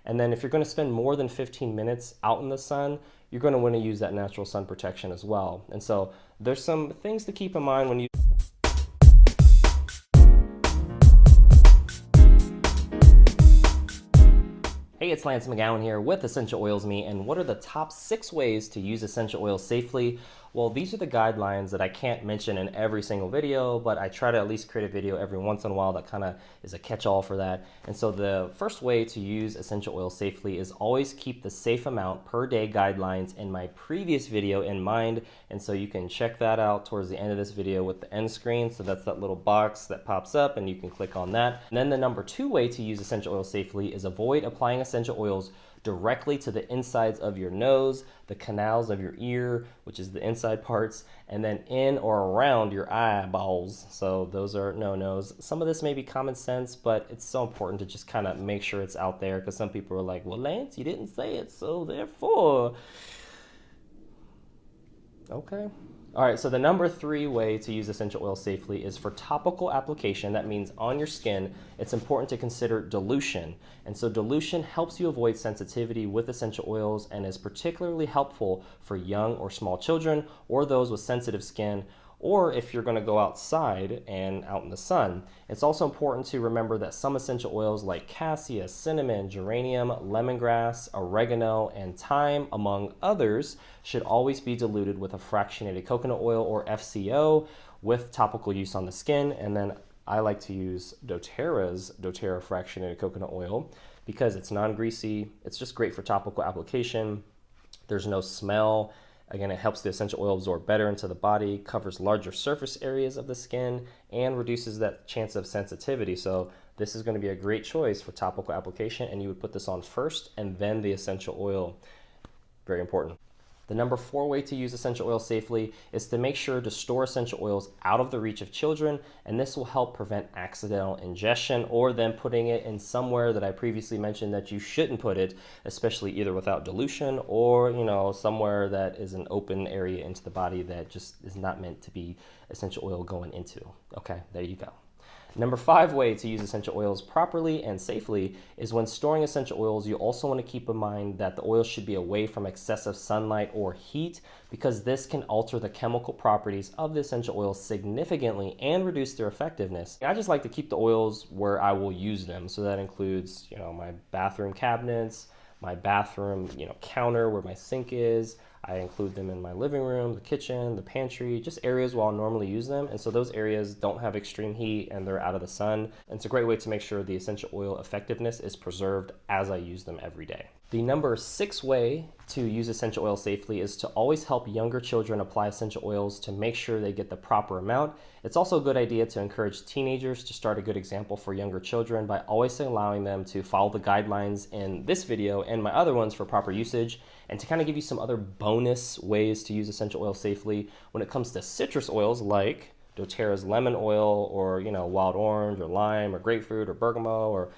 And then if you're going to spend more than 15 minutes out in the sun, you're going to want to use that natural sun protection as well. And so there's some things to keep in mind when you Hey, it's Lance McGowan here with Essential Oils Me, and what are the top 6 ways to use essential oils safely? Well, these are the guidelines that I can't mention in every single video, but I try to at least create a video every once in a while that kind of is a catch-all for that. And so the first way to use essential oils safely is always keep the safe amount per day guidelines in my previous video in mind. And so you can check that out towards the end of this video with the end screen. So that's that little box that pops up and you can click on that. And then the number 2 way to use essential oils safely is avoid applying essential oils directly to the insides of your nose, the canals of your ear, which is the inside parts, and then in or around your eyeballs. So those are no-nos. Some of this may be common sense, but it's so important to just kind of make sure it's out there, because some people are like, well, Lance, you didn't say it, so therefore. Okay. All right, so the number 3 way to use essential oil safely is for topical application. That means on your skin. It's important to consider dilution. And so dilution helps you avoid sensitivity with essential oils and is particularly helpful for young or small children or those with sensitive skin, or if you're going to go outside and out in the sun. It's also important to remember that some essential oils like Cassia, cinnamon, geranium, lemongrass, oregano, and thyme, among others, should always be diluted with a fractionated coconut oil or FCO with topical use on the skin. And then I like to use doTERRA's doTERRA fractionated coconut oil because it's non-greasy. It's just great for topical application. There's no smell. Again, it helps the essential oil absorb better into the body, covers larger surface areas of the skin, and reduces that chance of sensitivity. So this is going to be a great choice for topical application, and you would put this on first and then the essential oil. Very important. The number 4 way to use essential oils safely is to make sure to store essential oils out of the reach of children, and this will help prevent accidental ingestion or them putting it in somewhere that I previously mentioned that you shouldn't put it, especially either without dilution or, somewhere that is an open area into the body that just is not meant to be essential oil going into. Okay, there you go. Number 5 way to use essential oils properly and safely is when storing essential oils, you also want to keep in mind that the oil should be away from excessive sunlight or heat, because this can alter the chemical properties of the essential oils significantly and reduce their effectiveness. I just like to keep the oils where I will use them. So that includes, my bathroom cabinets, my bathroom, counter where my sink is. I include them in my living room, the kitchen, the pantry, just areas where I'll normally use them. And so those areas don't have extreme heat and they're out of the sun. And it's a great way to make sure the essential oil effectiveness is preserved as I use them every day. The number 6 way to use essential oil safely is to always help younger children apply essential oils to make sure they get the proper amount. It's also a good idea to encourage teenagers to start a good example for younger children by always allowing them to follow the guidelines in this video and my other ones for proper usage. And to kind of give you some other bonus ways to use essential oil safely when it comes to citrus oils like doTERRA's lemon oil or, wild orange or lime or grapefruit or bergamot or,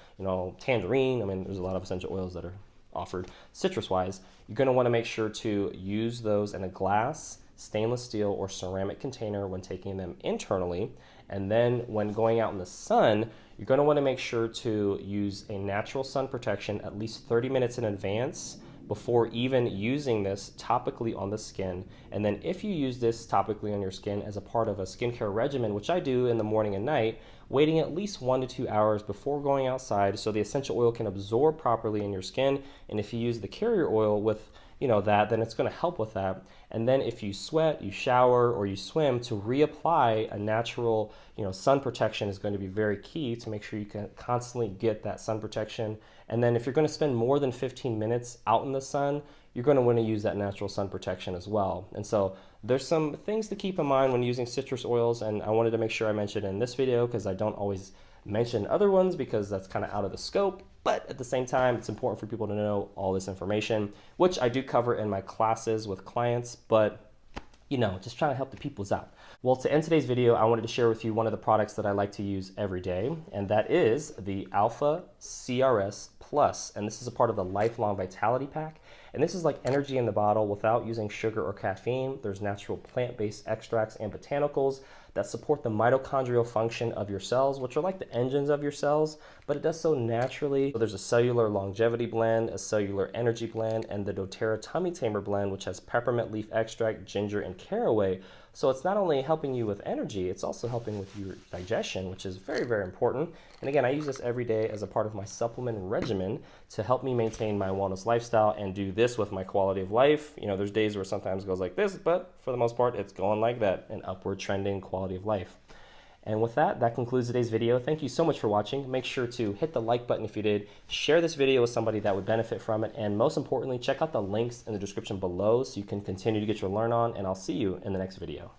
tangerine. I mean, there's a lot of essential oils that are offered citrus-wise. You're going to want to make sure to use those in a glass, stainless steel, or ceramic container when taking them internally. And then when going out in the sun, you're going to want to make sure to use a natural sun protection at least 30 minutes in advance before even using this topically on the skin. And then if you use this topically on your skin as a part of a skincare regimen, which I do in the morning and night, waiting at least 1 to 2 hours before going outside so the essential oil can absorb properly in your skin. And if you use the carrier oil with that, then it's going to help with that. And then if you sweat, you shower, or you swim, to reapply a natural, sun protection is going to be very key to make sure you can constantly get that sun protection. And then if you're going to spend more than 15 minutes out in the sun, you're going to want to use that natural sun protection as well. And so there's some things to keep in mind when using citrus oils, and I wanted to make sure I mentioned in this video because I don't always mention other ones because that's kind of out of the scope. But at the same time, it's important for people to know all this information, which I do cover in my classes with clients, but just trying to help the peoples out. Well, to end today's video, I wanted to share with you one of the products that I like to use every day, and that is the Alpha CRS Plus. And this is a part of the Lifelong Vitality Pack. And this is like energy in the bottle without using sugar or caffeine. There's natural plant-based extracts and botanicals that support the mitochondrial function of your cells, which are like the engines of your cells, but it does so naturally. So there's a cellular longevity blend, a cellular energy blend, and the doTERRA tummy tamer blend, which has peppermint leaf extract, ginger, and caraway. So it's not only helping you with energy, it's also helping with your digestion, which is very, very important. And again, I use this every day as a part of my supplement regimen to help me maintain my wellness lifestyle and do this with my quality of life. You know, there's days where sometimes it goes like this, but for the most part, it's going like that, an upward trending quality of life. And with that, that concludes today's video. Thank you so much for watching. Make sure to hit the like button if you did, share this video with somebody that would benefit from it, and most importantly, check out the links in the description below so you can continue to get your learn on, and I'll see you in the next video.